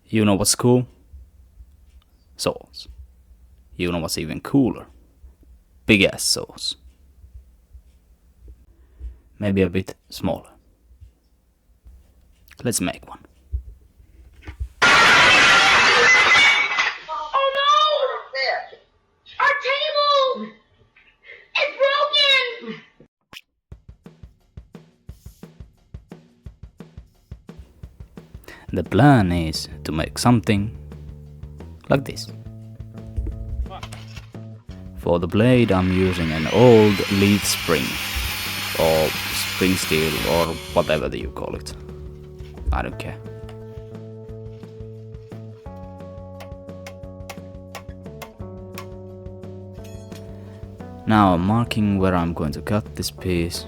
You know what's cool? Saws. You know what's even cooler? Big ass saws. Maybe a bit smaller. Let's make one. Oh no! Our table! It's broken! The plan is to make something like this. For the blade I'm using an old Leafspring or spring steel or whatever you call it. I don't care. Now I'm marking where I'm going to cut this piece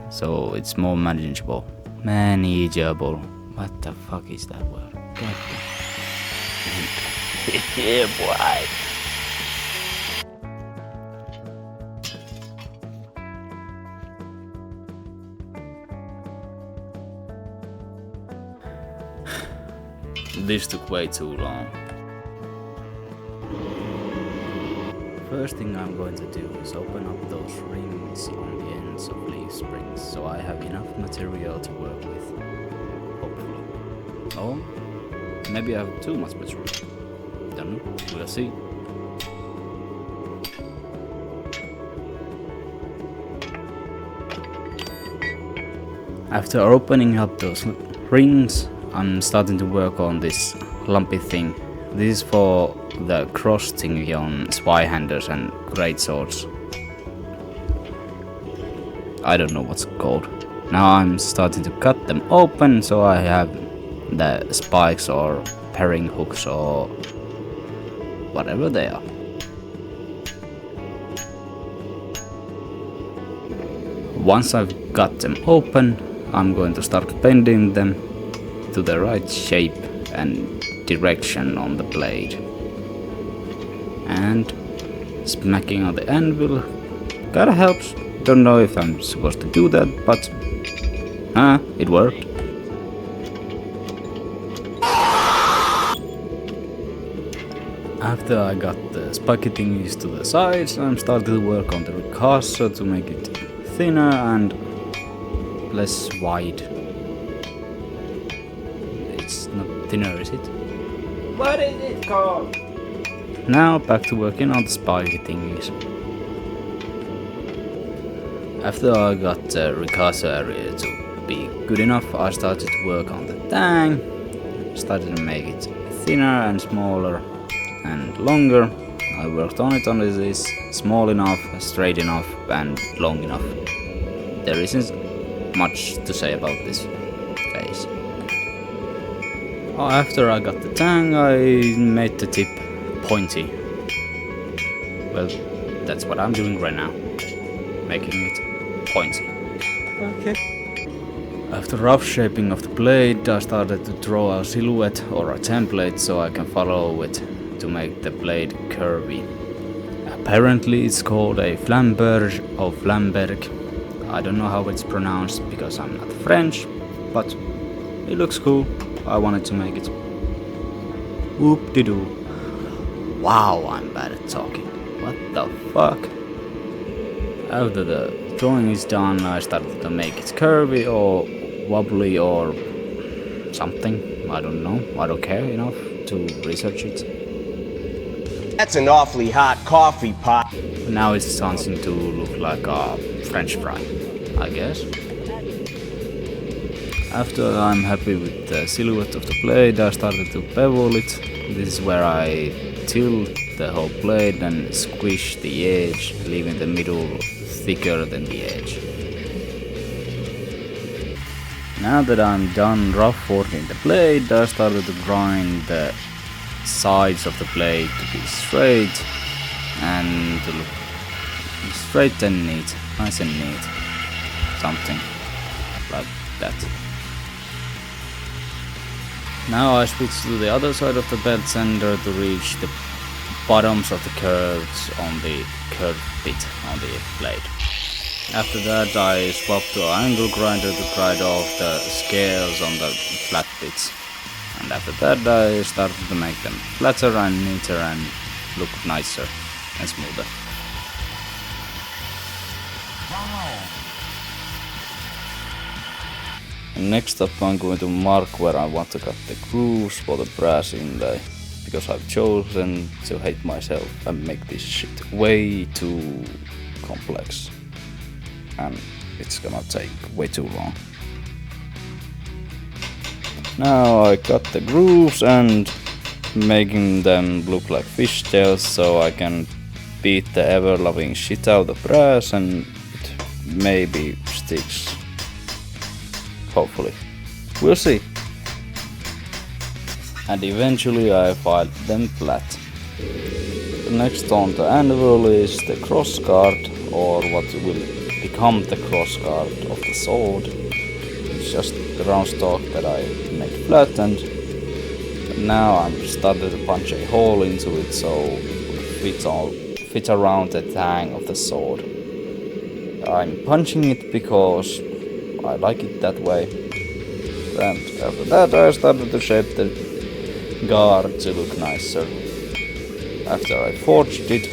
so it's more manageable. Manageable. What the fuck is that word? God damn. Yeah, boy. This took way too long. First thing I'm going to do is open up those rings on the ends of leaf springs so I have enough material to work with. Hopefully. Oh, maybe I have too much material. Don't know, we'll see. After opening up those rings, I'm starting to work on this lumpy thing. This is for the cross thingy on Zweihanders and great swords. I don't know what's it called. Now I'm starting to cut them open so I have the spikes or paring hooks or whatever they are. Once I've got them open, I'm going to start bending them to the right shape and direction on the blade. And smacking on the anvil kinda helps. Don't know if I'm supposed to do that, but it worked. After I got the spiky thingies to the sides, I'm starting to work on the ricasso to make it thinner and less wide. It's not thinner, is it? What is it called? Now back to working on the spiky thingies. After I got the ricasso area to be good enough, I started to work on the tang. Started to make it thinner and smaller and longer. I worked on it until it is small enough, straight enough and long enough. There isn't much to say about this phase. After I got the tang, I made the tip pointy. Well, that's what I'm doing right now. Making it pointy. Okay. After rough shaping of the blade, I started to draw a silhouette or a template so I can follow it to make the blade curvy. Apparently it's called a flamberge or flamberg. I don't know how it's pronounced because I'm not French, but it looks cool. I wanted to make it. Whoop-de-doo. Wow, I'm bad at talking. What the fuck? After the drawing is done, I started to make it curvy or wobbly or something. I don't know. I don't care enough to research it. That's an awfully hot coffee pot. Now it's starting to look like a French fry, I guess. After I'm happy with the silhouette of the blade, I started to bevel it. This is where I tilt the whole blade and squish the edge, leaving the middle thicker than the edge. Now that I'm done rough working the blade, I started to grind the sides of the blade to be straight and to look straight and neat, nice and neat, something like that. Now I switch to the other side of the belt sander to reach the bottoms of the curves on the curved bit on the blade. After that I swap to an angle grinder to grind off the scales on the flat bits. And after that I started to make them flatter and neater and look nicer and smoother. And next up I'm going to mark where I want to cut the grooves for the brass inlay, because I've chosen to hate myself and make this shit way too complex. And it's gonna take way too long. Now I cut the grooves and making them look like fishtails so I can beat the ever-loving shit out of the brass and it maybe sticks. Hopefully. We'll see. And eventually I filed them flat. Next on the anvil is the crossguard, or what will become the crossguard of the sword. It's just the round stock that I made flat, and now I'm starting to punch a hole into it so it will fit around the tang of the sword. I'm punching it because I like it that way. And after that I started to shape the guard to look nicer. After I forged it,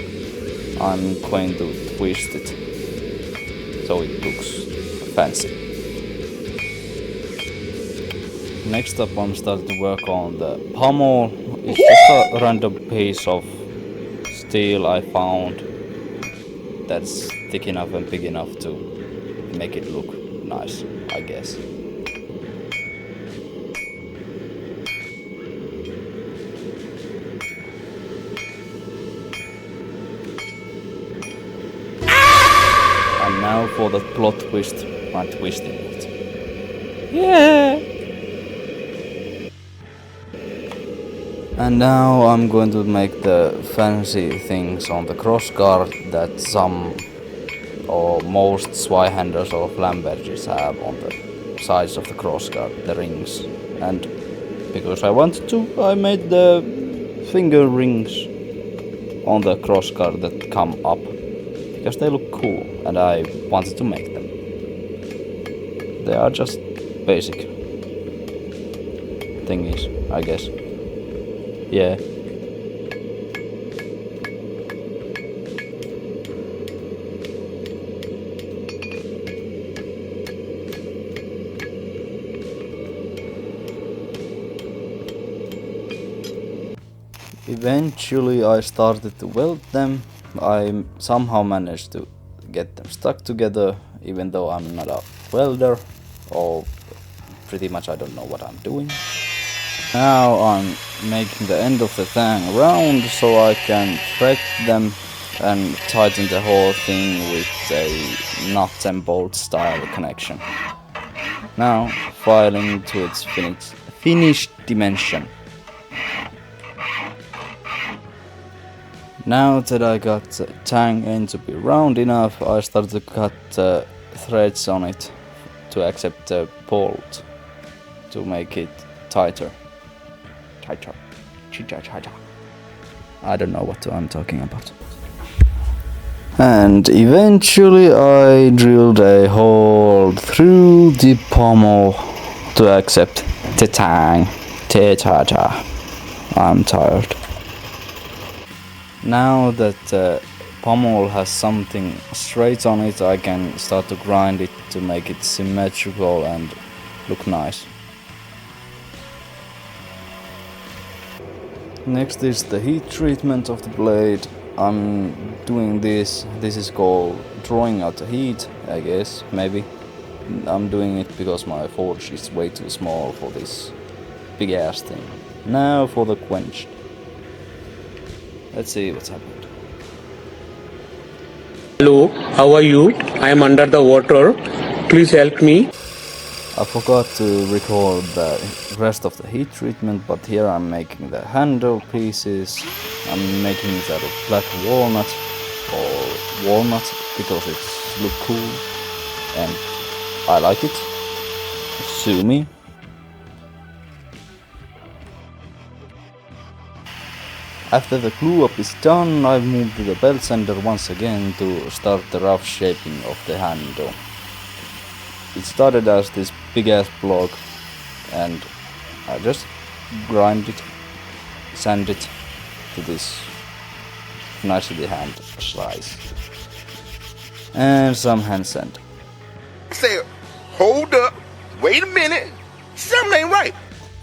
I'm going to twist it so it looks fancy. Next up I'm starting to work on the pommel. It's just a random piece of steel I found that's thick enough and big enough to make it look nice, I guess. And now for the plot twist, I'm twisting it. Yeah! And now I'm going to make the fancy things on the crossguard that some or most Zweihanders or Flamberges have on the sides of the crossguard, the rings. And because I wanted to, I made the finger rings on the crossguard that come up, because they look cool and I wanted to make them. They are just basic thingies, I guess. Yeah. Eventually I started to weld them. I somehow managed to get them stuck together, even though I'm not a welder, or pretty much I don't know what I'm doing. Now I'm making the end of the thing round so I can thread them and tighten the whole thing with a nut and bolt style connection. Now filing to its finished dimension. Now that I got the tang end to be round enough, I started to cut threads on it to accept the bolt to make it tighter. I don't know what I'm talking about. And eventually I drilled a hole through the pommel to accept the tang. I'm tired. Now that the pommel has something straight on it, I can start to grind it to make it symmetrical and look nice. Next is the heat treatment of the blade. I'm doing this is called drawing out the heat, I guess, maybe. I'm doing it because my forge is way too small for this big ass thing. Now for the quenched. Let's see what's happened. Hello, how are you? I am under the water. Please help me. I forgot to record the rest of the heat treatment, but here I'm making the handle pieces. I'm making it out of black walnut or walnut because it's look cool and I like it. Sue me. After the glue up is done, I've moved to the belt sander once again to start the rough shaping of the handle. It started as this big ass block and I just grind it, sand it to this nicely hand size, and some hand sand. Say, hold up, wait a minute, something ain't right.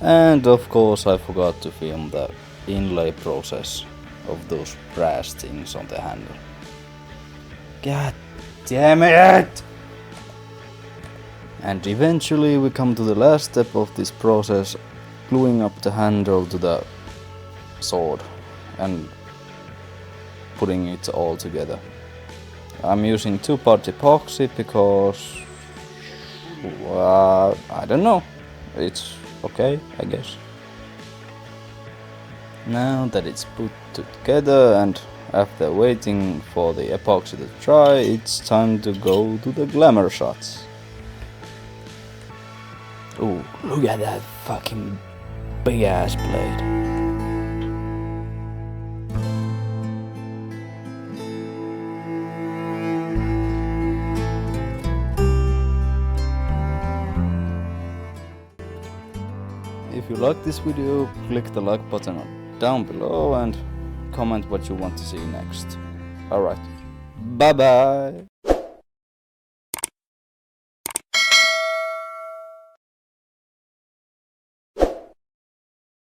And of course I forgot to film the inlay process of those brass things on the handle. God damn it! And eventually we come to the last step of this process, gluing up the handle to the sword and putting it all together. I'm using 2-part epoxy because I don't know, it's okay, I guess. Now that it's put together and after waiting for the epoxy to dry, it's time to go to the Glamour Shots. Ooh, look at that fucking big ass blade. If you like this video, click the like button down below and comment what you want to see next. Alright, bye bye!